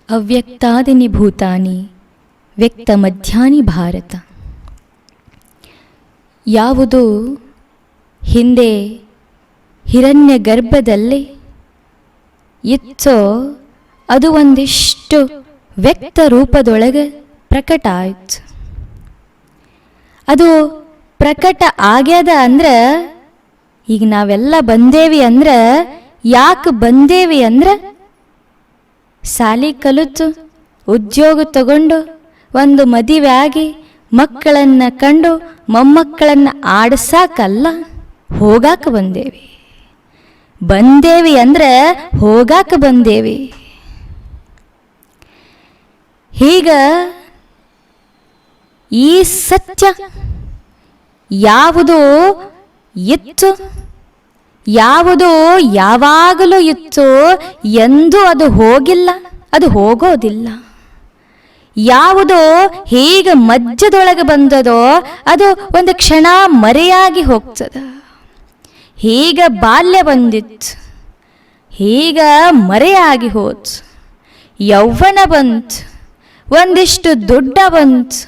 ಅವ್ಯಕ್ತಾದಿನಿ ಭೂತಾನಿ ವ್ಯಕ್ತ ಮಧ್ಯಾನಿ ಭಾರತ. ಯಾವುದು ಹಿಂದೆ ಹಿರಣ್ಯ ಗರ್ಭದಲ್ಲಿ ಇತ್ತೋ ಅದು ಒಂದಿಷ್ಟು ವ್ಯಕ್ತ ರೂಪದೊಳಗೆ ಪ್ರಕಟ ಆಯ್ತು. ಅದು ಪ್ರಕಟ ಆಗ್ಯದ ಅಂದ್ರೆ ಈಗ ನಾವೆಲ್ಲ ಬಂದೇವಿ ಅಂದ್ರೆ ಯಾಕೆ ಬಂದೇವಿ ಅಂದ್ರೆ ಶಾಲಿ ಕಲಿತು ಉದ್ಯೋಗ ತಗೊಂಡು ಒಂದು ಮದುವೆ ಆಗಿ ಮಕ್ಕಳನ್ನು ಕಂಡು ಮೊಮ್ಮಕ್ಕಳನ್ನು ಆಡ್ಸಾಕಲ್ಲ, ಹೋಗಾಕ ಬಂದೇವಿ. ಬಂದೇವಿ ಅಂದ್ರೆ ಹೋಗಾಕ ಬಂದೇವಿ. ಹೀಗ ಈ ಸತ್ಯ ಯಾವುದು ಇತ್ತು, ಯಾವುದು ಯಾವಾಗಲೂ ಇತ್ತು ಎಂದೂ ಅದು ಹೋಗಿಲ್ಲ, ಅದು ಹೋಗೋದಿಲ್ಲ. ಯಾವುದು ಹೀಗೆ ಮಧ್ಯದೊಳಗೆ ಬಂದದೋ ಅದು ಒಂದು ಕ್ಷಣ ಮರೆಯಾಗಿ ಹೋಗ್ತದ. ಹೀಗ ಬಾಲ್ಯ ಬಂದಿತ್ತು, ಹೀಗ ಮರೆಯಾಗಿ ಹೋತು. ಯೌವನ ಬಂತು, ಒಂದಿಷ್ಟು ದುಡ್ಡ ಬಂತು,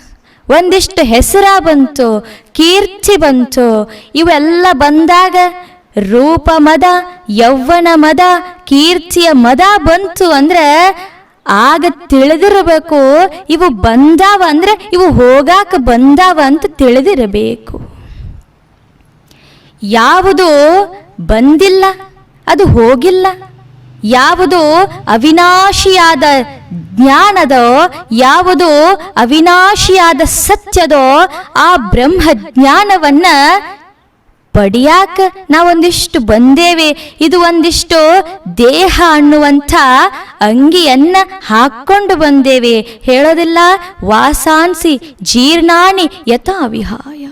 ಒಂದಿಷ್ಟು ಹೆಸರ ಬಂತು, ಕೀರ್ತಿ ಬಂತು. ಇವೆಲ್ಲ ಬಂದಾಗ ರೂಪ ಮದ, ಯೌವನ ಮದ, ಕೀರ್ತಿಯ ಮದ ಬಂತು ಅಂದ್ರೆ ಆಗ ತಿಳಿದಿರಬೇಕು ಇವು ಬಂದಾವ ಅಂದ್ರೆ ಇವು ಹೋಗಾಕ ಬಂದಾವ ಅಂತ ತಿಳಿದಿರಬೇಕು. ಯಾವುದು ಬಂದಿಲ್ಲ ಅದು ಹೋಗಿಲ್ಲ. ಯಾವುದು ಅವಿನಾಶಿಯಾದ ಜ್ಞಾನದೋ, ಯಾವುದು ಅವಿನಾಶಿಯಾದ ಸತ್ಯದೋ ಆ ಬ್ರಹ್ಮ ಜ್ಞಾನವನ್ನ ಪಡಿಯಾಕ ನಾವೊಂದಿಷ್ಟು ಬಂದೇವೆ. ಇದು ಒಂದಿಷ್ಟು ದೇಹ ಅನ್ನುವಂಥ ಅಂಗಿಯನ್ನ ಹಾಕ್ಕೊಂಡು ಬಂದೇವೆ. ಹೇಳೋದಿಲ್ಲ ವಾಸಾಂಸಿ ಜೀರ್ಣಾನಿ ಯಥಾ ವಿಹಾಯ.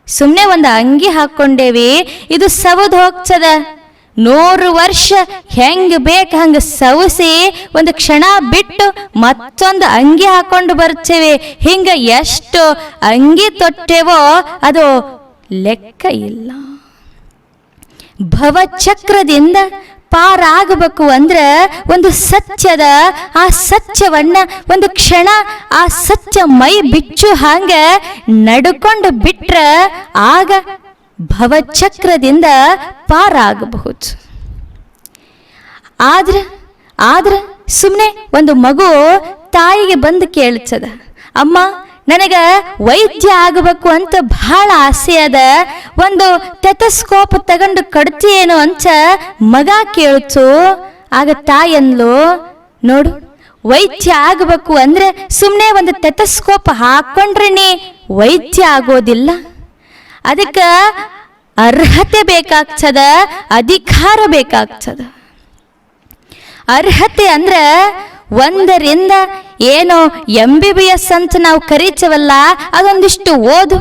ಸುಮ್ಮನೆ ಒಂದು ಅಂಗಿ ಹಾಕ್ಕೊಂಡೇವಿ, ಇದು ಸವದು ಹೋಗ್ತದ. 100 ವರ್ಷ ಹೆಂಗೆ ಬೇಕು ಹಂಗೆ ಸವಸಿ ಒಂದು ಕ್ಷಣ ಬಿಟ್ಟು ಮತ್ತೊಂದು ಅಂಗಿ ಹಾಕೊಂಡು ಬರ್ತೇವೆ. ಹಿಂಗೆ ಎಷ್ಟು ಅಂಗಿ ತೊಟ್ಟೆವೋ ಅದು ಲೆಕ್ಕ ಇಲ್ಲ. ಭವಚಕ್ರದಿಂದ ಪಾರಾಗಬೇಕು ಅಂದ್ರೆ ಒಂದು ಸತ್ಯದ ಆ ಸತ್ಯವನ್ನ ಒಂದು ಕ್ಷಣ ಆ ಸತ್ಯ ಮೈ ಬಿಚ್ಚು ಹಾಂಗ ನಡ್ಕೊಂಡು ಬಿಟ್ರ ಆಗ ಭವಚಕ್ರದಿಂದ ಪಾರಾಗಬಹುದು. ಆದ್ರೆ ಸುಮ್ಮನೆ ಒಂದು ಮಗು ತಾಯಿಗೆ ಬಂದು ಕೇಳ್ತದ, ಅಮ್ಮ ನನಗೆ ವೈದ್ಯ ಆಗಬೇಕು ಅಂತ ಬಹಳ ಆಸೆ ಅದ, ಒಂದು ಟೆಥಸ್ಕೋಪ್ ತಗೊಂಡು ಕಡ್ತೀಯೇನೋ ಅಂತ ಮಗ ಕೇಳ್ತು. ಆಗ ತಾಯನ್ಲು, ನೋಡು ವೈದ್ಯ ಆಗಬೇಕು ಅಂದ್ರೆ ಸುಮ್ಮನೆ ಒಂದು ಟೆಥಸ್ಕೋಪ್ ಹಾಕೊಂಡ್ರೆ ನೀ ವೈದ್ಯ ಆಗೋದಿಲ್ಲ. ಅದಕ್ಕೆ ಅರ್ಹತೆ ಬೇಕಾಗ್ತದ, ಅಧಿಕಾರ ಬೇಕಾಗ್ತದ. ಅರ್ಹತೆ ಅಂದ್ರೆ 1ರಿಂದ ಏನೋ MBBS ಅಂತ ನಾವು ಕರೀತೇವಲ್ಲ, ಅದೊಂದಿಷ್ಟು ಓದು.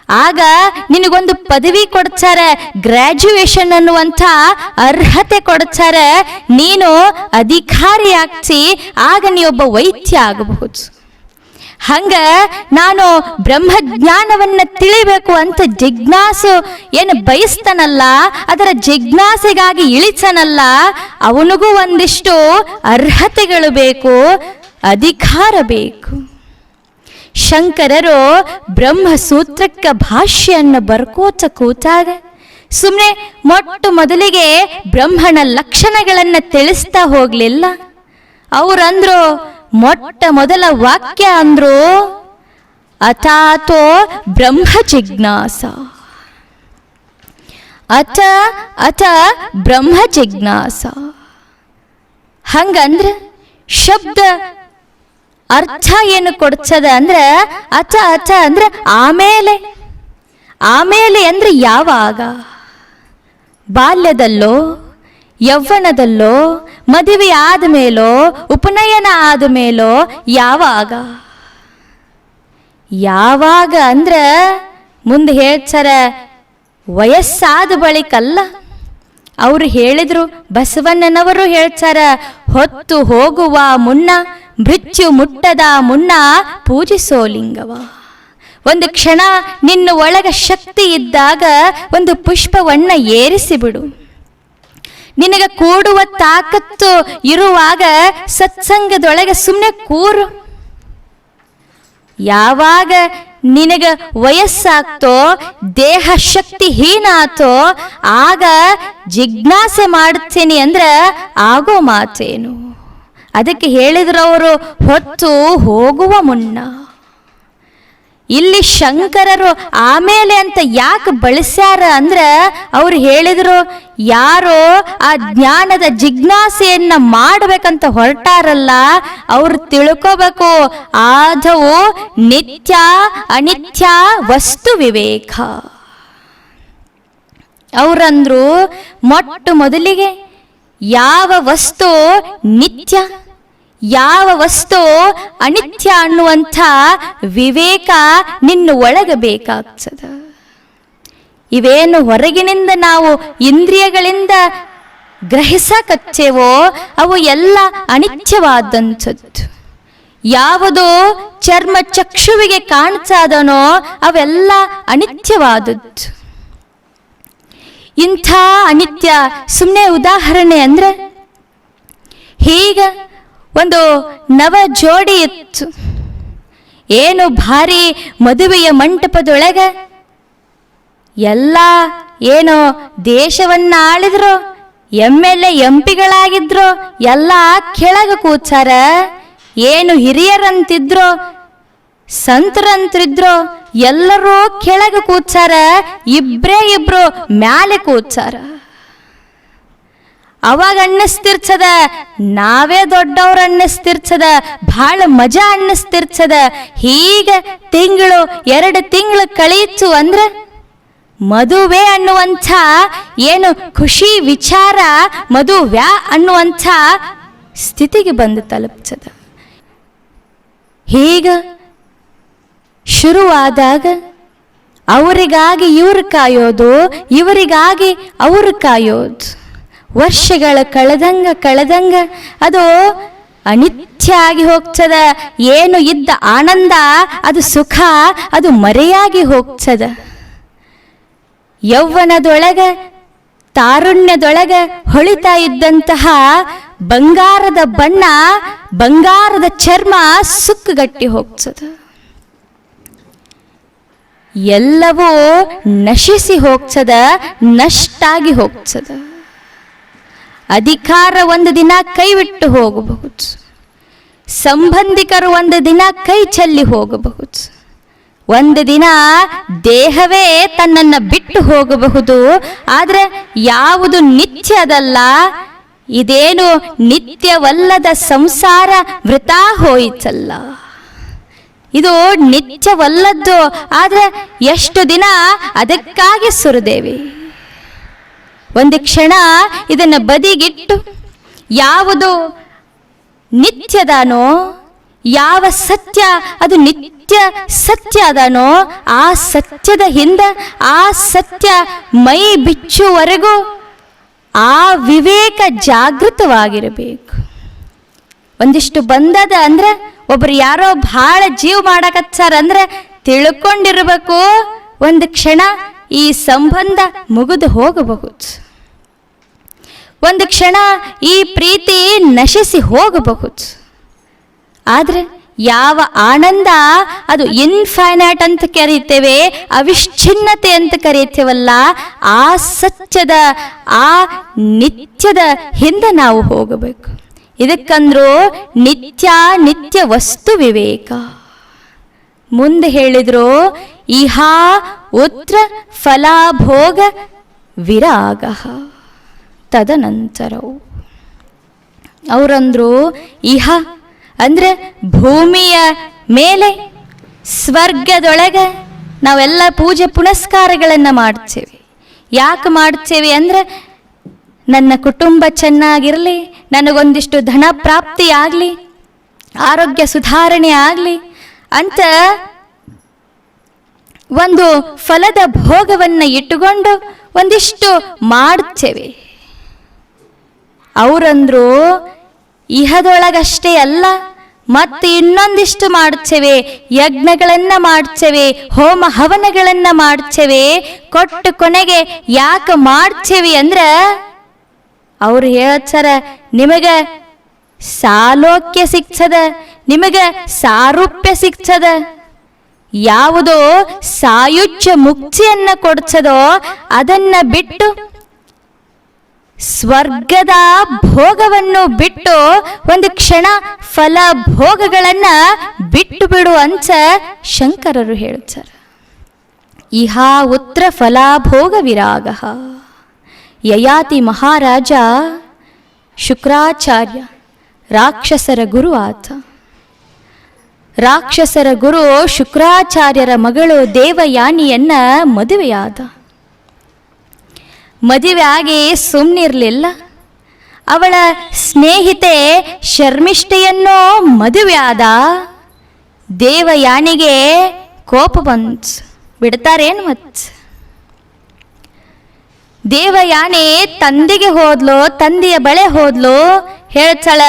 ಆಗ ನಿನಗೊಂದು ಪದವಿ ಕೊಡ್ತಾರೆ, ಗ್ರ್ಯಾಜುಯೇಷನ್ ಅನ್ನುವಂಥ ಅರ್ಹತೆ ಕೊಡ್ತಾರೆ. ನೀನು ಅಧಿಕಾರಿ ಆಗ್ತಿ, ಆಗ ನೀ ಒಬ್ಬ ವೈದ್ಯ ಆಗಬಹುದು. ಹಂಗ ನಾನು ಬ್ರಹ್ಮಜ್ಞಾನವನ್ನ ತಿಳಿಬೇಕು ಅಂತ ಜಿಜ್ಞಾಸು ಏನು ಬಯಸ್ತಾನಲ್ಲ, ಅದರ ಜಿಜ್ಞಾಸೆಗಾಗಿ ಇಳಿಸನಲ್ಲ, ಅವನಿಗೂ ಒಂದಿಷ್ಟು ಅರ್ಹತೆಗಳು ಬೇಕು, ಅಧಿಕಾರ ಬೇಕು. ಶಂಕರರು ಬ್ರಹ್ಮಸೂತ್ರಕ್ಕೆ ಭಾಷ್ಯವನ್ನು ಬರ್ಕೋತ ಕೂತಾಗ ಸುಮ್ಮನೆ ಮೊದಲಿಗೆ ಬ್ರಹ್ಮನ ಲಕ್ಷಣಗಳನ್ನು ತಿಳಿಸ್ತಾ ಹೋಗ್ಲಿಲ್ಲ. ಅವರಂದ್ರು, ಮೊದಲ ವಾಕ್ಯ ಅಂದ್ರು ಅಥಾತೋ ಬ್ರಹ್ಮ ಜಿಜ್ಞಾಸ. ಅಥ ಬ್ರಹ್ಮ ಜಿಜ್ಞಾಸ. ಹಂಗಂದ್ರೆ ಶಬ್ದ ಅರ್ಥ ಏನು ಕೊಡ್ಸದ ಅಂದ್ರೆ ಅಥ ಅಂದ್ರೆ ಆಮೇಲೆ. ಆಮೇಲೆ ಅಂದ್ರೆ ಯಾವಾಗ? ಬಾಲ್ಯದಲ್ಲೋ, ಯೌವನದಲ್ಲೋ, ಮದುವೆ ಆದಮೇಲೋ, ಉಪನಯನ ಆದಮೇಲೋ, ಯಾವಾಗ? ಯಾವಾಗ ಅಂದ್ರೆ ಮುಂದೆ ಹೇಳ್ತಾರ ವಯಸ್ಸಾದ ಬಳಿಕಲ್ಲ. ಅವರು ಹೇಳಿದ್ರು, ಬಸವಣ್ಣನವರು ಹೇಳ್ತಾರ, ಹೊತ್ತು ಹೋಗುವ ಮುನ್ನ ಮೃತ್ಯು ಮುಟ್ಟದ ಮುನ್ನ ಪೂಜಿಸೋ ಲಿಂಗವ. ಒಂದು ಕ್ಷಣ ನಿನ್ನ ಒಳಗ ಶಕ್ತಿ ಇದ್ದಾಗ ಒಂದು ಪುಷ್ಪವನ್ನ ಏರಿಸಿ ಬಿಡು. ನಿನಗೆ ಕೂಡುವ ತಾಕತ್ತು ಇರುವಾಗ ಸತ್ಸಂಗದೊಳಗೆ ಸುಮ್ಮನೆ ಕೂರು. ಯಾವಾಗ ನಿನಗೆ ವಯಸ್ಸಾಗ್ತೋ, ದೇಹ ಶಕ್ತಿ ಹೀನ ಆತೋ, ಆಗ ಜಿಜ್ಞಾಸೆ ಮಾಡ್ತೀನಿ ಅಂದ್ರೆ ಆಗೋ ಮಾತೇನು? ಅದಕ್ಕೆ ಹೇಳಿದ್ರವರು, ಹೊತ್ತು ಹೋಗುವ ಮುನ್ನ. ಇಲ್ಲಿ ಶಂಕರರು ಆಮೇಲೆ ಅಂತ ಯಾಕೆ ಬಳಸ್ಯಾರ ಅಂದ್ರೆ ಅವ್ರು ಹೇಳಿದ್ರು, ಯಾರೋ ಆ ಜ್ಞಾನದ ಜಿಜ್ಞಾಸೆಯನ್ನ ಮಾಡ್ಬೇಕಂತ ಹೊರಟಾರಲ್ಲ, ಅವ್ರು ತಿಳ್ಕೋಬೇಕು ಆದವು ನಿತ್ಯ ಅನಿತ್ಯ ವಸ್ತು ವಿವೇಕ. ಅವರಂದ್ರು, ಮೊಟ್ಟ ಮೊದಲಿಗೆ ಯಾವ ವಸ್ತು ನಿತ್ಯ, ಯಾವ ವಸ್ತು ಅನಿತ್ಯ ಅನ್ನುವಂಥ ವಿವೇಕ ನಿನ್ನ ಒಳಗೆ ಬೇಕಾಗ್ತದ. ಇವೇನು ಹೊರಗಿನಿಂದ ನಾವು ಇಂದ್ರಿಯಗಳಿಂದ ಗ್ರಹಿಸಕಚ್ಚೇವೋ ಅವು ಎಲ್ಲ ಅನಿತ್ಯವಾದಂಥದ್ದು. ಯಾವುದು ಚರ್ಮ ಚಕ್ಷುವಿಗೆ ಕಾಣಿಸಾದನೋ ಅವೆಲ್ಲ ಅನಿತ್ಯವಾದದ್ದು. ಇಂಥ ಅನಿತ್ಯ ಸುಮ್ಮನೆ ಉದಾಹರಣೆ ಅಂದ್ರೆ, ಹೀಗ ಒಂದು ನವ ಜೋಡಿ ಇತ್ತು. ಏನು ಭಾರಿ ಮದುವೆಯ ಮಂಟಪದೊಳಗೆ ಎಲ್ಲ ಏನೋ ದೇಶವನ್ನ ಆಳಿದ್ರು, MLA MP ಗಳಾಗಿದ್ರು, ಎಲ್ಲ ಕೆಳಗೆ ಕೂಚಾರ. ಏನು ಹಿರಿಯರಂತಿದ್ರು, ಸಂತರಂತಿದ್ರು, ಎಲ್ಲರೂ ಕೆಳಗೆ ಕೂಚಾರ. ಇಬ್ರು ಮ್ಯಾಲೆ ಕೂಚಾರ. ಅವಾಗ ಅನ್ನಿಸ್ತಿರ್ಸದ ನಾವೇ ದೊಡ್ಡವ್ರ ಅನ್ನಿಸ್ತಿರ್ಸದ, ಬಹಳ ಮಜಾ ಅನ್ನಿಸ್ತಿರ್ಸದ. ಹೀಗ ತಿಂಗಳು 2 ತಿಂಗಳು ಕಳೀತು ಅಂದ್ರೆ ಮದುವೆ ಅನ್ನುವಂಥ ಏನು ಖುಷಿ ವಿಚಾರ ಮದುವ್ಯಾ ಅನ್ನುವಂಥ ಸ್ಥಿತಿಗೆ ಬಂದು ತಲುಪ್ಸದ. ಹೀಗ ಶುರುವಾದಾಗ ಅವರಿಗಾಗಿ ಇವ್ರು ಕಾಯೋದು, ಇವರಿಗಾಗಿ ಅವರು ಕಾಯೋದು. ವರ್ಷಗಳ ಕಳೆದಂಗ ಅದು ಅನಿತ್ಯ ಆಗಿ ಹೋಗ್ತದ. ಏನು ಇದ್ದ ಆನಂದ, ಅದು ಸುಖ, ಅದು ಮರೆಯಾಗಿ ಹೋಗ್ತದ. ಯೌವನದೊಳಗ ತಾರುಣ್ಯದೊಳಗ ಹೊಳಿತಾ ಇದ್ದಂತಹ ಬಂಗಾರದ ಬಣ್ಣ, ಬಂಗಾರದ ಚರ್ಮ ಸುಕ್ಕುಗಟ್ಟಿ ಹೋಗ್ತದ. ಎಲ್ಲವೂ ನಶಿಸಿ ಹೋಗ್ತದ, ನಷ್ಟಾಗಿ ಹೋಗ್ತದ. ಅಧಿಕಾರ ಒಂದು ದಿನ ಕೈಬಿಟ್ಟು ಹೋಗಬಹುದು, ಸಂಬಂಧಿಕರು ಒಂದು ದಿನ ಕೈ ಚೆಲ್ಲಿ ಹೋಗಬಹುದು, ಒಂದು ದಿನ ದೇಹವೇ ತನ್ನನ್ನು ಬಿಟ್ಟು ಹೋಗಬಹುದು. ಆದರೆ ಯಾವುದು ನಿತ್ಯದಲ್ಲ, ಇದೇನು ನಿತ್ಯವಲ್ಲದ ಸಂಸಾರ ವೃಥಾ ಹೋಯಿತಲ್ಲ. ಇದು ನಿತ್ಯವಲ್ಲದ್ದು, ಆದರೆ ಎಷ್ಟು ದಿನ ಅದಕ್ಕಾಗಿ ಸುರಿದೇವಿ. ಒಂದು ಕ್ಷಣ ಇದನ್ನು ಬದಿಗಿಟ್ಟು ಯಾವುದು ನಿತ್ಯದಾನೋ, ಯಾವ ಸತ್ಯ ಅದು ನಿತ್ಯ ಸತ್ಯ ಅದಾನೋ, ಆ ಸತ್ಯದ ಹಿಂದೆ ಆ ಸತ್ಯ ಮೈ ಬಿಚ್ಚುವರೆಗೂ ಆ ವಿವೇಕ ಜಾಗೃತವಾಗಿರಬೇಕು. ಒಂದಿಷ್ಟು ಬಂದದ ಅಂದ್ರೆ, ಒಬ್ರು ಯಾರೋ ಬಹಳ ಜೀವ ಮಾಡಕತ್ತಾರ ಅಂದ್ರೆ ತಿಳ್ಕೊಂಡಿರ್ಬೇಕು, ಒಂದು ಕ್ಷಣ ಈ ಸಂಬಂಧ ಮುಗಿದು ಹೋಗಬಹುದು, ಒಂದು ಕ್ಷಣ ಈ ಪ್ರೀತಿ ನಶಿಸಿ ಹೋಗಬಹುದು. ಆದರೆ ಯಾವ ಆನಂದ ಅದು ಇನ್ಫೈನೈಟ್ ಅಂತ ಕರೀತೇವೆ, ಅವಿಚ್ಛಿನ್ನತೆ ಅಂತ ಕರೀತೇವಲ್ಲ, ಆ ಸತ್ಯದ ಆ ನಿತ್ಯದ ಹಿಂದೆ ನಾವು ಹೋಗಬೇಕು. ಇದಕ್ಕಂದ್ರು ನಿತ್ಯ ವಸ್ತು ವಿವೇಕ. ಮುಂದೆ ಹೇಳಿದ್ರು, ಇಹಾ ಉತ್ರ ಫಲಾಭೋಗ ವಿರಾಗ ತದನಂತರವು. ಅವರಂದ್ರು, ಇಹ ಅಂದ್ರೆ ಭೂಮಿಯ ಮೇಲೆ, ಸ್ವರ್ಗದೊಳಗೆ ನಾವೆಲ್ಲ ಪೂಜೆ ಪುನಸ್ಕಾರಗಳನ್ನು ಮಾಡ್ತೇವೆ. ಯಾಕೆ ಮಾಡ್ತೇವೆ ಅಂದ್ರೆ, ನನ್ನ ಕುಟುಂಬ ಚೆನ್ನಾಗಿರಲಿ, ನನಗೊಂದಿಷ್ಟು ಧನ ಪ್ರಾಪ್ತಿ ಆಗಲಿ, ಆರೋಗ್ಯ ಸುಧಾರಣೆ ಆಗಲಿ ಅಂತ ಒಂದು ಫಲದ ಭೋಗವನ್ನು ಇಟ್ಟುಕೊಂಡು ಒಂದಿಷ್ಟು ಮಾಡ್ತೇವೆ. ಅವರಂದ್ರು, ಇಹದೊಳಗಷ್ಟೇ ಅಲ್ಲ, ಮತ್ತೆ ಇನ್ನೊಂದಿಷ್ಟು ಮಾಡ್ತೇವೆ, ಯಜ್ಞಗಳನ್ನ ಮಾಡ್ತೇವೆ, ಹೋಮ ಹವನಗಳನ್ನ ಮಾಡ್ತೇವೆ. ಕೊಟ್ಟು ಕೊನೆಗೆ ಯಾಕೆ ಮಾಡ್ತೇವೆ ಅಂದ್ರೆ, ಅವ್ರು ಹೇಳ್ತಾರ, ನಿಮಗೆ ಸಾಲೋಕ್ಯ ಸಿಗ್ತದ, ನಿಮಗೆ ಸಾರೂಪ್ಯ ಸಿಗ್ತದ. ಯಾವುದೋ ಸಾಯುಜ್ಯ ಮುಕ್ತಿಯನ್ನ ಕೊಡ್ಸದೋ ಅದನ್ನ ಬಿಟ್ಟು, ಸ್ವರ್ಗದ ಭೋಗವನ್ನು ಬಿಟ್ಟು ಒಂದು ಕ್ಷಣ ಫಲ ಭೋಗಗಳನ್ನ ಬಿಟ್ಟು ಬಿಡು ಅಂತ ಶಂಕರರು ಹೇಳ್ತಾರೆ. ಇಹಾ ಉತ್ರ ಫಲಾಭೋಗ ವಿರಾಗ. ಯಯಾತಿ ಮಹಾರಾಜ ಶುಕ್ರಾಚಾರ್ಯ ರಾಕ್ಷಸರ ಗುರು ಆತ. ರಾಕ್ಷಸರ ಗುರು ಶುಕ್ರಾಚಾರ್ಯರ ಮಗಳು ದೇವಯಾನಿಯನ್ನ ಮದುವೆಯಾದ. ಮದುವೆ ಆಗಿ ಸುಮ್ಮನಿರಲಿಲ್ಲ. ಅವಳ ಸ್ನೇಹಿತೆ ಶರ್ಮಿಷ್ಠೆಯನ್ನೋ ಮದುವೆ ಆದ. ದೇವಯಾನಿಗೆ ಕೋಪ ಬಂತು, ಬಿಡ್ತಾರೇನು ಮತ್. ದೇವಯಾನಿ ತಂದೆಗೆ ಹೋದ್ಲು, ತಂದೆಯ ಬಳೆ ಹೋದ್ಲು. ಹೇಳ್ತಾಳ,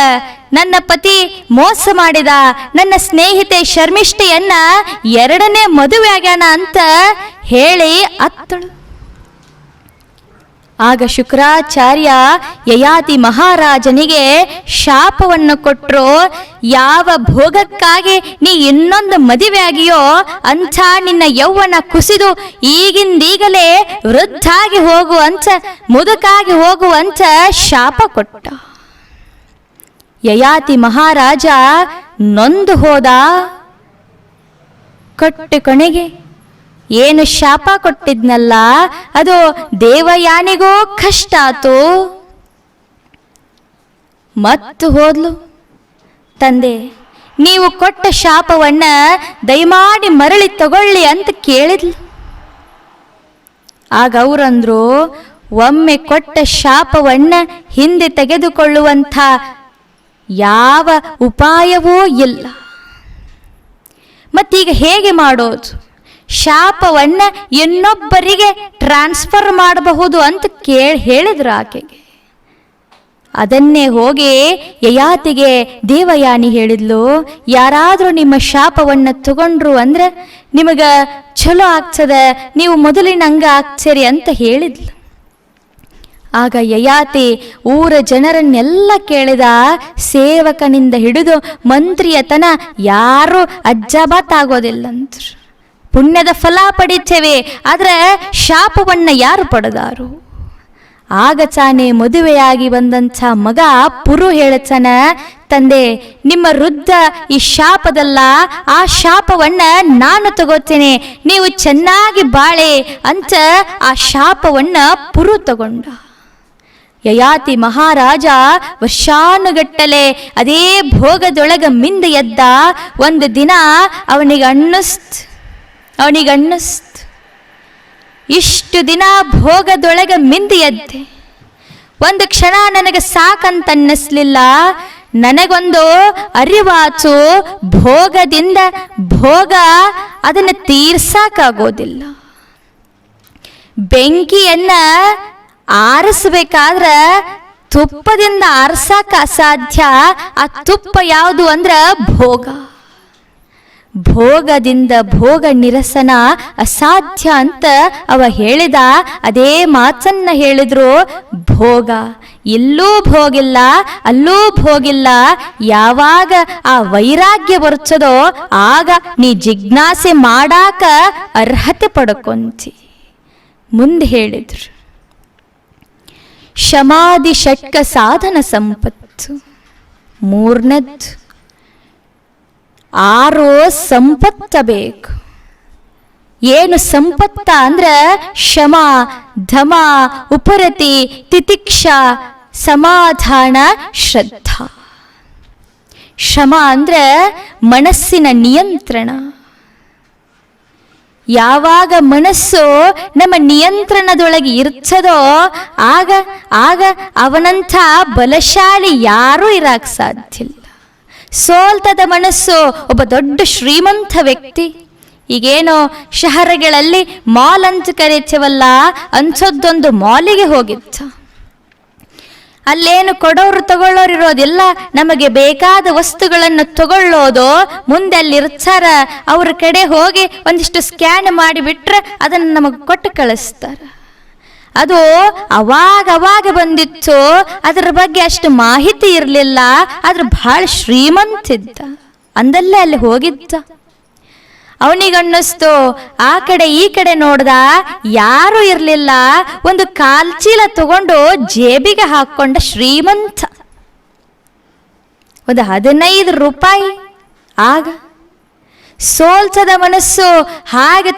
ನನ್ನ ಪತಿ ಮೋಸ ಮಾಡಿದ, ನನ್ನ ಸ್ನೇಹಿತೆ ಶರ್ಮಿಷ್ಠೆಯನ್ನ ಎರಡನೇ ಮದುವೆ ಆಗ್ಯಾನ ಅಂತ ಹೇಳಿ ಅತ್ತಳು. ಆಗ ಶುಕ್ರಾಚಾರ್ಯ ಯಯಾತಿ ಮಹಾರಾಜನಿಗೆ ಶಾಪವನ್ನು ಕೊಟ್ಟರು. ಯಾವ ಭೋಗಕ್ಕಾಗಿ ನೀ ಇನ್ನೊಂದು ಮದುವೆ ಆಗಿಯೋ ಅಂಥ ನಿನ್ನ ಯೌವನ ಕುಸಿದು ಈಗಿಂದೀಗಲೇ ವೃದ್ಧಾಗಿ ಹೋಗುವಂತ, ಮುದುಕಾಗಿ ಹೋಗುವಂತ ಶಾಪ ಕೊಟ್ಟ. ಯಯಾತಿ ಮಹಾರಾಜ ನೊಂದು ಹೋದ. ಕೊಟ್ಟು ಕೊನೆಗೆ ಏನು ಶಾಪ ಕೊಟ್ಟಿದ್ನಲ್ಲ ಅದು ದೇವಯಾನಿಗೂ ಕಷ್ಟ ಆತು. ಮತ್ತು ಹೋದ್ಲು. ತಂದೆ, ನೀವು ಕೊಟ್ಟ ಶಾಪವನ್ನ ದಯಮಾಡಿ ಮರಳಿ ತಗೊಳ್ಳಿ ಅಂತ ಕೇಳಿದ್ಲು. ಆಗ ಅವರಂದ್ರು, ಒಮ್ಮೆ ಕೊಟ್ಟ ಶಾಪವನ್ನ ಹಿಂದೆ ತೆಗೆದುಕೊಳ್ಳುವಂಥ ಯಾವ ಉಪಾಯವೂ ಇಲ್ಲ. ಮತ್ತೀಗ ಹೇಗೆ ಮಾಡೋದು? ಶಾಪವನ್ನ ಇನ್ನೊಬ್ಬರಿಗೆ ಟ್ರಾನ್ಸ್ಫರ್ ಮಾಡಬಹುದು ಅಂತ ಹೇಳಿದ್ರು ಆಕೆಗೆ. ಅದನ್ನೇ ಹೋಗಿ ಯಯಾತಿಗೆ ದೇವಯಾನಿ ಹೇಳಿದ್ಲು, ಯಾರಾದರೂ ನಿಮ್ಮ ಶಾಪವನ್ನು ತಗೊಂಡ್ರು ಅಂದ್ರೆ ನಿಮಗ ಚಲೋ ಆಗ್ತದ, ನೀವು ಮೊದಲಿನಂಗ ಆಗ್ತೀರಿ ಅಂತ ಹೇಳಿದ್ಲು. ಆಗ ಯಯಾತಿ ಊರ ಜನರನ್ನೆಲ್ಲ ಕೇಳಿದ. ಸೇವಕನಿಂದ ಹಿಡಿದು ಮಂತ್ರಿಯ ತನ ಯಾರು ಅಜ್ಜಾಬಾತ್ ಆಗೋದಿಲ್ಲಂದ್ರು. ಪುಣ್ಯದ ಫಲ ಪಡಿತೇವೆ, ಆದರೆ ಶಾಪವನ್ನ ಯಾರು ಪಡೆದಾರು? ಆಗ ತಾನೇ ಮದುವೆಯಾಗಿ ಬಂದಂಥ ಮಗ ಪುರು ಹೇಳತಾನ, ತಂದೆ, ನಿಮ್ಮ ವೃದ್ಧ ಈ ಶಾಪದಲ್ಲ, ಆ ಶಾಪವನ್ನ ನಾನು ತಗೋತೇನೆ, ನೀವು ಚೆನ್ನಾಗಿ ಬಾಳೆ ಅಂತ ಆ ಶಾಪವನ್ನ ಪುರು ತಗೊಂಡ. ಯಯಾತಿ ಮಹಾರಾಜ ವರ್ಷಾನುಗಟ್ಟಲೆ ಅದೇ ಭೋಗದೊಳಗ ಮಿಂದ ಎದ್ದ. ಒಂದು ದಿನ ಅವನಿಗೆ ಅನ್ನಿಸ್ತು, ಇಷ್ಟು ದಿನ ಭೋಗದೊಳಗ ಮಿಂದಿ ಎದ್ದೆ, ಒಂದು ಕ್ಷಣ ನನಗೆ ಸಾಕಂತ ಅನ್ನಿಸ್ಲಿಲ್ಲ. ನನಗೊಂದು ಅರಿವಾಚು, ಭೋಗದಿಂದ ಭೋಗ ಅದನ್ನು ತೀರ್ಸಾಕಾಗೋದಿಲ್ಲ. ಬೆಂಕಿಯನ್ನ ಆರಿಸ್ಬೇಕಾದ್ರ ತುಪ್ಪದಿಂದ ಆರಿಸಾಕ ಅಸಾಧ್ಯ. ಆ ತುಪ್ಪ ಯಾವುದು ಅಂದ್ರ ಭೋಗ. ಭೋಗದಿಂದ ಭೋಗ ನಿರಸನ ಅಸಾಧ್ಯ ಅಂತ ಅವ ಹೇಳಿದ. ಅದೇ ಮಾತನ್ನ ಹೇಳಿದ್ರು, ಭೋಗ ಇಲ್ಲೂ ಭೋಗಿಲ್ಲ, ಅಲ್ಲೂ ಭೋಗಿಲ್ಲ. ಯಾವಾಗ ಆ ವೈರಾಗ್ಯ ಬರ್ತದೋ ಆಗ ನೀ ಜಿಜ್ಞಾಸೆ ಮಾಡಾಕ ಅರ್ಹತೆ ಪಡ್ಕೊಂತಿ. ಮುಂದೆ ಹೇಳಿದ್ರು, ಶಮಾಧಿ ಷಟ್ಕ ಸಾಧನ ಸಂಪತ್ತು. ಮೂರನೇದ್ದು, 6 ಸಂಪತ್ತ ಬೇಕು. ಏನು ಸಂಪತ್ತ ಅಂದ್ರೆ ಶಮ, ಧಮ, ಉಪರತಿ, ತಿತಿಕ್ಷ, ಸಮಾಧಾನ, ಶ್ರದ್ಧಾ. ಶಮ ಅಂದ್ರೆ ಮನಸ್ಸಿನ ನಿಯಂತ್ರಣ. ಯಾವಾಗ ಮನಸ್ಸು ನಮ್ಮ ನಿಯಂತ್ರಣದೊಳಗೆ ಇರ್ತದೋ ಆಗ ಆಗ ಅವನಂಥ ಬಲಶಾಲಿ ಯಾರೂ ಇರಕ್ಕೆ ಸಾಧ್ಯ ಇಲ್ಲ. ಸೋಲ್ತದ ಮನಸ್ಸು ಒಬ್ಬ ದೊಡ್ಡ ಶ್ರೀಮಂತ ವ್ಯಕ್ತಿ. ಈಗೇನೋ ಶಹರಗಳಲ್ಲಿ ಮಾಲ್ ಅಂತ ಕರೀತೀವಲ್ಲ, ಅಂಥದ್ದೊಂದು ಮಾಲಿಗೆ ಹೋಗಿತ್ತು. ಅಲ್ಲೇನು ಕೊಡೋರು ತಗೊಳ್ಳೋರು ಇರೋದಿಲ್ಲ, ನಮಗೆ ಬೇಕಾದ ವಸ್ತುಗಳನ್ನು ತಗೊಳ್ಳೋದು. ಮುಂದೆ ಅಲ್ಲಿ ಇರ್ತಾರ, ಅವ್ರ ಕಡೆ ಹೋಗಿ ಒಂದಿಷ್ಟು ಸ್ಕ್ಯಾನ್ ಮಾಡಿಬಿಟ್ರೆ ಅದನ್ನು ನಮಗೆ ಕೊಟ್ಟು ಕಳಿಸ್ತಾರ. ಅದು ಅವಾಗ ಬಂದಿತ್ತು, ಅದರ ಬಗ್ಗೆ ಅಷ್ಟು ಮಾಹಿತಿ ಇರಲಿಲ್ಲ. ಆದ್ರೆ ಬಹಳ ಶ್ರೀಮಂತಿದ್ದ, ಅಂದಲ್ಲೇ ಅಲ್ಲಿ ಹೋಗಿದ್ದ. ಅವನಿಗನ್ನಿಸ್ತು, ಆ ಕಡೆ ಈ ಕಡೆ ನೋಡ್ದ, ಯಾರು ಇರಲಿಲ್ಲ. ಒಂದು ಕಾಲ್ಚೀಲ ತಗೊಂಡು ಜೇಬಿಗೆ ಹಾಕೊಂಡ ಶ್ರೀಮಂತ. ಒಂದು 15 ರೂಪಾಯಿ. ಆಗ ಸೋಲ್ಸದ ಮನಸ್ಸು ಹಾಗೆ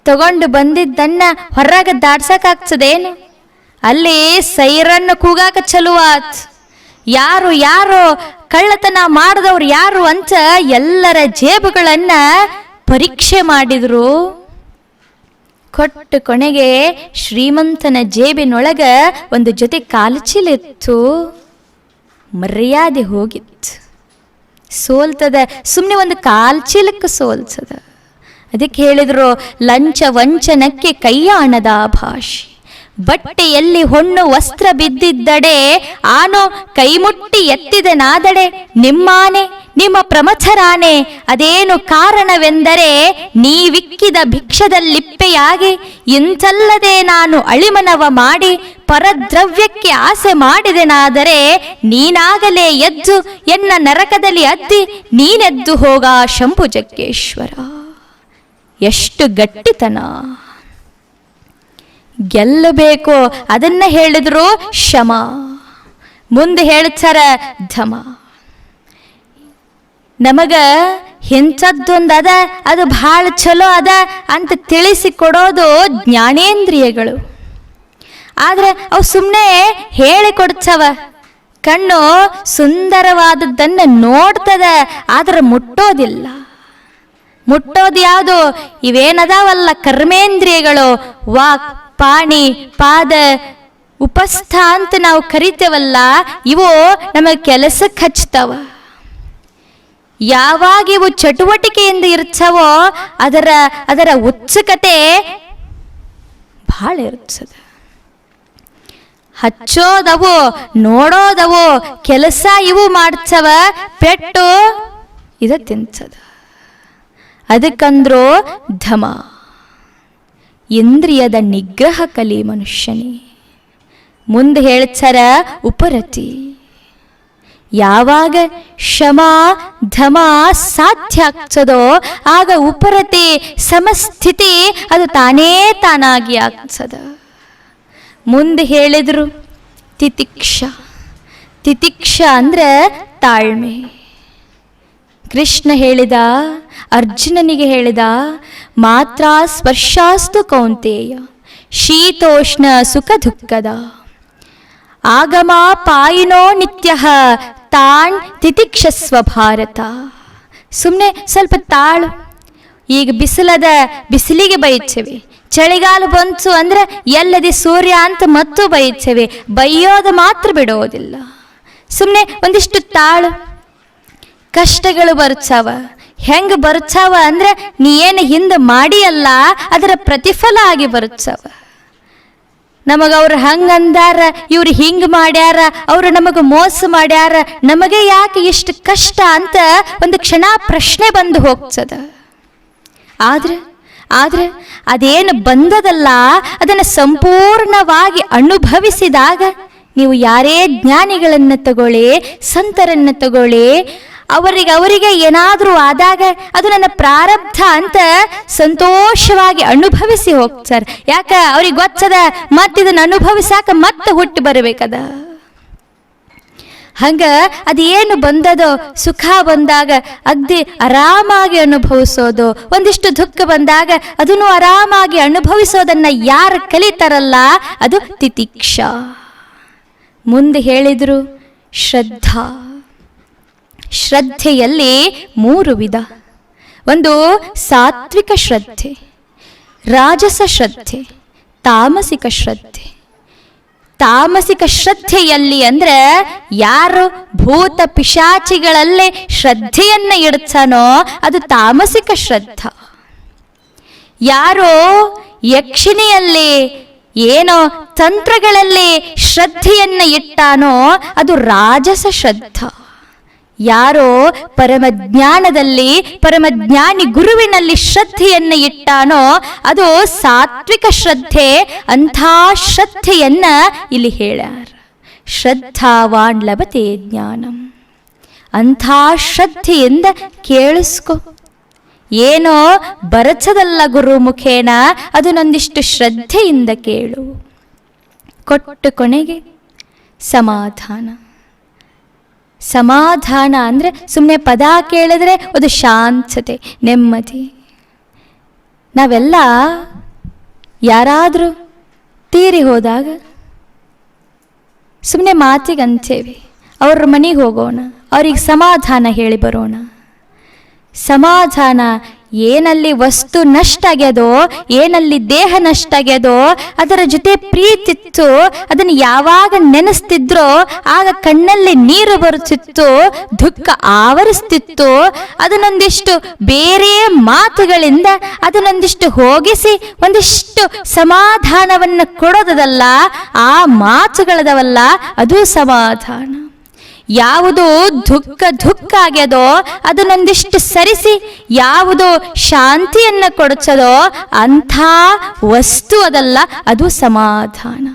ತಗೊಂಡು ಬಂದಿದ್ದನ್ನ ಹೊರಗೆ ದಾಟ್ಸಕ್ಕಾಗ್ತದೇನು? ಅಲ್ಲಿ ಸೈರನ್ನು ಕೂಗಾಕ ಚಲುವಾತ್. ಯಾರು ಕಳ್ಳತನ ಮಾಡಿದವ್ರು ಯಾರು ಅಂತ ಎಲ್ಲರ ಜೇಬುಗಳನ್ನ ಪರೀಕ್ಷೆ ಮಾಡಿದ್ರು. ಕೊನೆಗೆ ಶ್ರೀಮಂತನ ಜೇಬಿನೊಳಗ ಒಂದು ಜೊತೆ ಕಾಲುಚೀಲಿತ್ತು. ಮರ್ಯಾದೆ ಹೋಗಿತ್ತು. ಸೋಲ್ತದ, ಸುಮ್ಮನೆ ಒಂದು ಕಾಲ್ಚೀಲಕ್ಕೆ ಸೋಲ್ಸದ. ಅದಕ್ಕೆ ಹೇಳಿದ್ರು, ಲಂಚ ವಂಚನಕ್ಕೆ ಕೈಯಾಣದ ಭಾಷೆ. ಬಟ್ಟೆಯಲ್ಲಿ ಹೊಣ್ಣು ವಸ್ತ್ರ ಬಿದ್ದಿದ್ದಡೆ ಆನೋ ಕೈಮುಟ್ಟಿ ಎತ್ತಿದನಾದಡೆ ನಿಮ್ಮಾನೆ ನಿಮ್ಮ ಪ್ರಮಥರಾನೆ. ಅದೇನು ಕಾರಣವೆಂದರೆ ನೀವಿಕ್ಕಿದ ಭಿಕ್ಷದಲ್ಲಿಪ್ಪೆಯಾಗಿ ಇಂಥಲ್ಲದೆ ನಾನು ಅಳಿಮನವ ಮಾಡಿ ಪರದ್ರವ್ಯಕ್ಕೆ ಆಸೆ ಮಾಡಿದೆನಾದರೆ ನೀನಾಗಲೇ ಎದ್ದು ಎನ್ನ ನರಕದಲ್ಲಿ ಅದ್ದಿ ನೀನೆದ್ದು ಹೋಗ ಶಂಭುಜಗ್ಗೇಶ್ವರ. ಎಷ್ಟು ಗಟ್ಟಿತನ! ಗೆಲ್ಲಬೇಕು ಅದನ್ನ ಹೇಳಿದ್ರು ಶಮ, ಮುಂದೆ ಹೇಳ್ತಾರ ಧಮ. ನಮಗ ಇಂಥದ್ದೊಂದು ಅದು ಬಹಳ ಚಲೋ ಅದ ಅಂತ ತಿಳಿಸಿಕೊಡೋದು ಜ್ಞಾನೇಂದ್ರಿಯಗಳು. ಆದ್ರೆ ಅವು ಸುಮ್ಮನೆ ಹೇಳಿಕೊಡ್ತವ. ಕಣ್ಣು ಸುಂದರವಾದದ್ದನ್ನ ನೋಡ್ತದ, ಆದ್ರೆ ಮುಟ್ಟೋದಿಲ್ಲ. ಮುಟ್ಟೋದು ಯಾವುದು? ಇವೇನದಾವಲ್ಲ ಕರ್ಮೇಂದ್ರಿಯಗಳು, ವಾಕ್, ಪಾಣಿ, ಪಾದ, ಉಪಸ್ಥ ಅಂತ ನಾವು ಕರಿತೇವಲ್ಲ, ಇವು ನಮಗೆ ಕೆಲಸಕ್ಕೆ ಹಚ್ತಾವ. ಯಾವಾಗ ಇವು ಚಟುವಟಿಕೆಯಿಂದ ಇರ್ತಾವೋ ಅದರ ಉತ್ಸುಕತೆ ಬಹಳ ಇರ್ತದ. ಹಚ್ಚೋದವು, ನೋಡೋದವು, ಕೆಲಸ ಇವು ಮಾಡ್ತವ, ಪೆಟ್ಟು ಇದ ತಿನ್ಸದ. ಅದಕ್ಕಂದ್ರು ಧಮ. ಇಂದ್ರಿಯದ ನಿಗ್ರಹ ಕಲಿ ಮನುಷ್ಯನೇ. ಮುಂದೆ ಹೇಳ್ತಾರ ಉಪರತಿ. ಯಾವಾಗ ಶಮ ಧಮ ಸಾಧ್ಯ ಆಗ್ತದೋ ಆಗ ಉಪರತಿ ಸಮಸ್ಥಿತಿ ಅದು ತಾನಾಗಿ ಆಗ್ತದ. ಮುಂದೆ ಹೇಳಿದ್ರು ತಿತಿಕ್ಷ. ತಿತಿಕ್ಷ ಅಂದ್ರೆ ತಾಳ್ಮೆ. ಕೃಷ್ಣ ಹೇಳಿದ, ಅರ್ಜುನನಿಗೆ ಹೇಳಿದ, ಮಾತ್ರ ಸ್ಪರ್ಶಾಸ್ತು ಕೌಂತೇಯ ಶೀತೋಷ್ಣ ಸುಖ ದುಃಖದ ಆಗಮ ಪಾಯಿನೋ ನಿತ್ಯ ತಾಣ್ ತಿತಿಕ್ಷಸ್ವ ಭಾರತ. ಸುಮ್ಮನೆ ಸ್ವಲ್ಪ ತಾಳು. ಈಗ ಬಿಸಿಲಿಗೆ ಬೈತೇವೆ, ಚಳಿಗಾಲ ಬಂತು ಅಂದ್ರೆ ಎಲ್ಲದೆ ಸೂರ್ಯ ಅಂತ ಮತ್ತು ಬೈತೇವೆ. ಬೈಯೋದು ಮಾತ್ರ ಬಿಡೋದಿಲ್ಲ. ಸುಮ್ಮನೆ ಒಂದಿಷ್ಟು ತಾಳು. ಕಷ್ಟಗಳು ಬರ್ತಾವ. ಹೆಂಗ ಬರ್ತಾವ ಅಂದ್ರೆ ನೀ ಏನು ಹಿಂದೆ ಮಾಡಿಯಲ್ಲ ಅದರ ಪ್ರತಿಫಲ ಆಗಿ ಬರ್ತಾವ. ನಮಗವ್ರು ಹಂಗಂದಾರ, ಇವ್ರು ಹಿಂಗ್ ಮಾಡ್ಯಾರ, ಅವ್ರು ನಮಗ ಮೋಸ ಮಾಡ್ಯಾರ, ನಮಗೆ ಯಾಕೆ ಇಷ್ಟು ಕಷ್ಟ ಅಂತ ಒಂದು ಕ್ಷಣ ಪ್ರಶ್ನೆ ಬಂದು ಹೋಗ್ತದ. ಆದ್ರೆ ಅದೇನು ಬಂದದಲ್ಲ ಅದನ್ನು ಸಂಪೂರ್ಣವಾಗಿ ಅನುಭವಿಸಿದಾಗ, ನೀವು ಯಾರೇ ಜ್ಞಾನಿಗಳನ್ನ ತಗೊಳ್ಳಿ, ಸಂತರನ್ನ ತಗೊಳ್ಳಿ, ಅವರಿಗೆ ಏನಾದರೂ ಆದಾಗ ಅದು ನನ್ನ ಪ್ರಾರಬ್ಧ ಅಂತ ಸಂತೋಷವಾಗಿ ಅನುಭವಿಸಿ ಹೋಗ್ತಾರೆ. ಯಾಕ ಅವ್ರಿಗೆ ಗೊತ್ತದ ಮತ್ತಿದನ್ನು ಅನುಭವಿಸಾಕ ಮತ್ತೆ ಹುಟ್ಟಿ ಬರಬೇಕದ. ಹಂಗ ಅದೇನು ಬಂದದೋ ಸುಖ ಬಂದಾಗ ಅಗ್ದಿ ಆರಾಮಾಗಿ ಅನುಭವಿಸೋದು, ಒಂದಿಷ್ಟು ದುಃಖ ಬಂದಾಗ ಅದನ್ನು ಆರಾಮಾಗಿ ಅನುಭವಿಸೋದನ್ನ ಯಾರು ಕಲಿತಾರಲ್ಲ ಅದು ತಿತಿಕ್ಷಾ. ಮುಂದೆ ಹೇಳಿದ್ರು ಶ್ರದ್ಧಾ. ಶ್ರದ್ಧೆಯಲ್ಲಿ 3 ವಿಧ. ಒಂದು ಸಾತ್ವಿಕ ಶ್ರದ್ಧೆ, ರಾಜಸ ಶ್ರದ್ಧೆ, ತಾಮಸಿಕ ಶ್ರದ್ಧೆ. ತಾಮಸಿಕ ಶ್ರದ್ಧೆಯಲ್ಲಿ ಅಂದ್ರೆ ಯಾರು ಭೂತ ಪಿಶಾಚಿಗಳಲ್ಲೇ ಶ್ರದ್ಧೆಯನ್ನ ಇಡ್ತಾನೋ ಅದು ತಾಮಸಿಕ ಶ್ರದ್ಧಾ. ಯಾರೋ ಯಕ್ಷಿಣಿಯಲ್ಲಿ ಏನೋ ತಂತ್ರಗಳಲ್ಲಿ ಶ್ರದ್ಧೆಯನ್ನ ಇಟ್ಟಾನೋ ಅದು ರಾಜಸ ಶ್ರದ್ಧಾ. ಯಾರೋ ಪರಮಜ್ಞಾನದಲ್ಲಿ ಪರಮಜ್ಞಾನಿ ಗುರುವಿನಲ್ಲಿ ಶ್ರದ್ಧೆಯನ್ನು ಇಟ್ಟಾನೋ ಅದು ಸಾತ್ವಿಕ ಶ್ರದ್ಧೆ. ಅಂಥ ಶ್ರದ್ಧೆಯನ್ನ ಇಲ್ಲಿ ಹೇಳ್ಯಾರ. ಶ್ರದ್ಧಾವಾನ್ ಲಭತೆ ಜ್ಞಾನಂ. ಅಂಥ ಶ್ರದ್ಧೆಯಿಂದ ಕೇಳಿಸ್ಕೊ. ಏನೋ ಬರಚದಲ್ಲ ಗುರು ಮುಖೇನ, ಅದನ್ನೊಂದಿಷ್ಟು ಶ್ರದ್ಧೆಯಿಂದ ಕೇಳು. ಕೊಟ್ಟು ಕೊನೆಗೆ ಸಮಾಧಾನ. ಸಮಾಧಾನ ಅಂದರೆ ಸುಮ್ಮನೆ ಪದ ಕೇಳಿದ್ರೆ ಅದು ಶಾಂತತೆ, ನೆಮ್ಮದಿ. ನಾವೆಲ್ಲ ಯಾರಾದರೂ ತೀರಿ ಹೋದಾಗ ಸುಮ್ಮನೆ ಮಾತಿಗಂತೇವೆ, ಅವ್ರ ಮನೆಗೆ ಹೋಗೋಣ, ಅವ್ರಿಗೆ ಸಮಾಧಾನ ಹೇಳಿ ಬರೋಣ. ಸಮಾಧಾನ ಏನಲ್ಲಿ ವಸ್ತು ನಷ್ಟ ಆಗ್ಯದೋ, ಏನಲ್ಲಿ ದೇಹ ನಷ್ಟ ಆಗ್ಯದೋ ಅದರ ಜೊತೆ ಪ್ರೀತಿತ್ತು. ಅದನ್ನು ಯಾವಾಗ ನೆನೆಸ್ತಿದ್ರೋ ಆಗ ಕಣ್ಣಲ್ಲಿ ನೀರು ಬರುತ್ತಿತ್ತು, ದುಃಖ ಆವರಿಸ್ತಿತ್ತು. ಅದನ್ನೊಂದಿಷ್ಟು ಬೇರೆ ಮಾತುಗಳಿಂದ ಅದನ್ನೊಂದಿಷ್ಟು ಹೋಗಿಸಿ ಒಂದಿಷ್ಟು ಸಮಾಧಾನವನ್ನು ಕೊಡೋದಲ್ಲ, ಆ ಮಾತುಗಳದವಲ್ಲ ಅದು ಸಮಾಧಾನ. ಯಾವುದು ದುಃಖ ಆಗ್ಯದೋ ಅದನ್ನೊಂದಿಷ್ಟು ಸರಿಸಿ ಯಾವುದು ಶಾಂತಿಯನ್ನು ಕೊಡಿಸೋದೋ ಅಂಥ ವಸ್ತು ಅದಲ್ಲ, ಅದು ಸಮಾಧಾನ.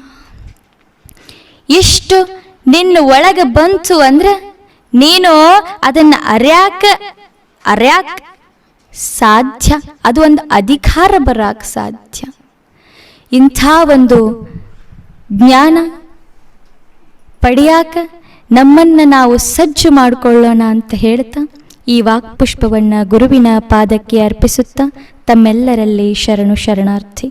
ಇಷ್ಟು ನಿನ್ನ ಒಳಗೆ ಬಂತು ಅಂದ್ರೆ ನೀನು ಅದನ್ನು ಅರ್ಯಾಕ ಸಾಧ್ಯ. ಅದು ಒಂದು ಅಧಿಕಾರ ಬರಾಕ ಸಾಧ್ಯ. ಇಂಥ ಒಂದು ಜ್ಞಾನ ಪಡೆಯಾಕ ನಮ್ಮನ್ನು ನಾವು ಸಜ್ಜು ಮಾಡಿಕೊಳ್ಳೋಣ ಅಂತ ಹೇಳ್ತಾ ಈ ವಾಕ್ಪುಷ್ಪವನ್ನು ಗುರುವಿನ ಪಾದಕ್ಕೆ ಅರ್ಪಿಸುತ್ತಾ ತಮ್ಮೆಲ್ಲರಲ್ಲಿ ಶರಣಾರ್ಥಿ.